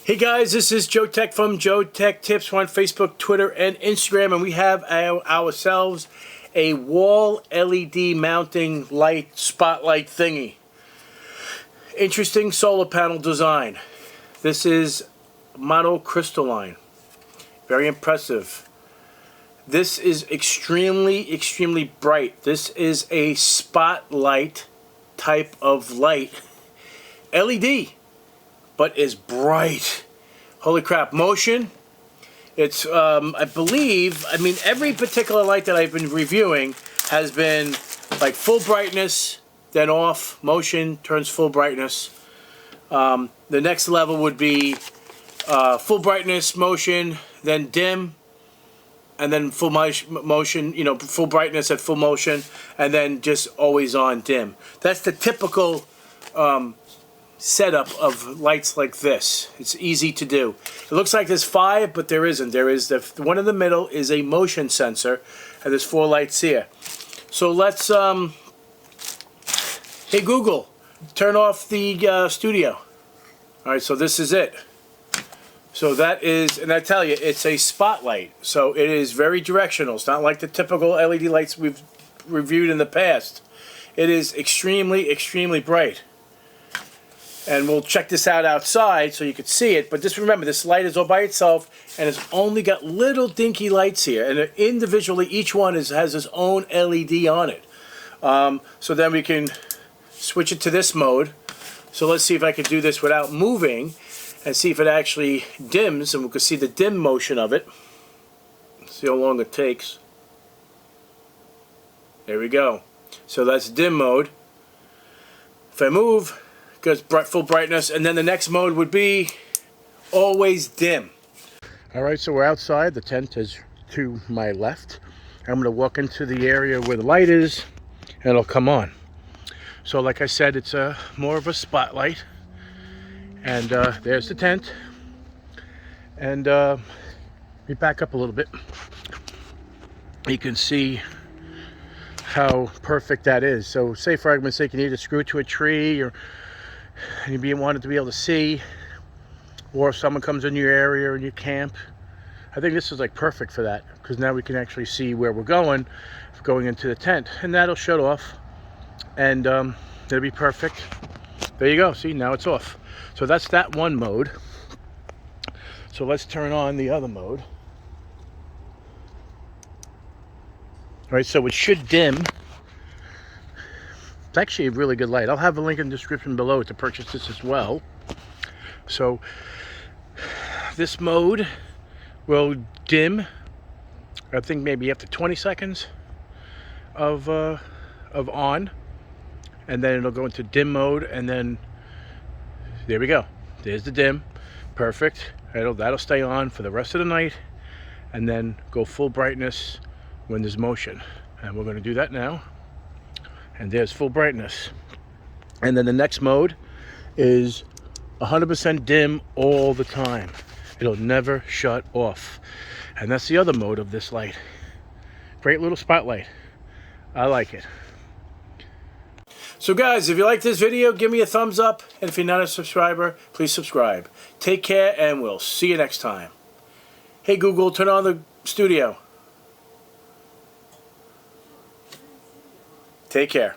Hey guys, this is Joe Tech from Joe Tech Tips. We're on Facebook, Twitter, and Instagram, and we have ourselves a wall LED mounting light spotlight thingy. Interesting solar panel design. This is monocrystalline. Very impressive. This is extremely bright. This is a spotlight type of light. LED. But is bright. Holy crap. Motion. It's, I mean, every particular light that I've been reviewing has been like full brightness, then off. Motion turns full brightness. The next level would be full brightness, motion, then dim, and then full motion, you know, full brightness at full motion, and then just always on dim. That's the typical setup of lights like this. It's easy to do. It looks like there's 5, but there isn't. There is the one in the middle is a motion sensor, and there's 4 lights here. So let's hey Google, turn off the studio. All right, so this is it. So that is, and I tell you, it's a spotlight. So it is very directional. It's not like the typical LED lights we've reviewed in the past. It is extremely bright. And we'll check this out outside so you can see it. But just remember, this light is all by itself, and it's only got little dinky lights here. And individually, each one has its own LED on it. So then we can switch it to this mode. So let's see if I can do this without moving, and see if it actually dims, and we can see the dim motion of it. See how long it takes. There we go. So that's dim mode. If I move, goes full brightness, and then the next mode would be always dim. Alright, so we're outside. The tent is to my left. I'm going to walk into the area where the light is, and it'll come on. So like I said, it's more of a spotlight. And there's the tent. And we back up a little bit. You can see how perfect that is. So say for argument's sake, you need to screw it to a tree, or and you wanted to be able to see, or if someone comes in your area and you camp. I think this is like perfect for that, because now we can actually see where we're going into the tent, and that'll shut off, and it'll be perfect. There you go. See, now it's off. So that's that one mode. So let's turn on the other mode. All right, so it should dim. It's actually a really good light. I'll have a link in the description below to purchase this as well. So this mode will dim, I think maybe after 20 seconds of on, and then it'll go into dim mode, and then there we go. There's the dim. Perfect. That'll stay on for the rest of the night, and then go full brightness when there's motion. And we're going to do that now. And there's full brightness. And then the next mode is 100% dim all the time. It'll never shut off. And that's the other mode of this light. Great little spotlight. I like it. So guys, if you like this video, give me a thumbs up. And if you're not a subscriber, please subscribe. Take care, and we'll see you next time. Hey Google, turn on the studio. Take care.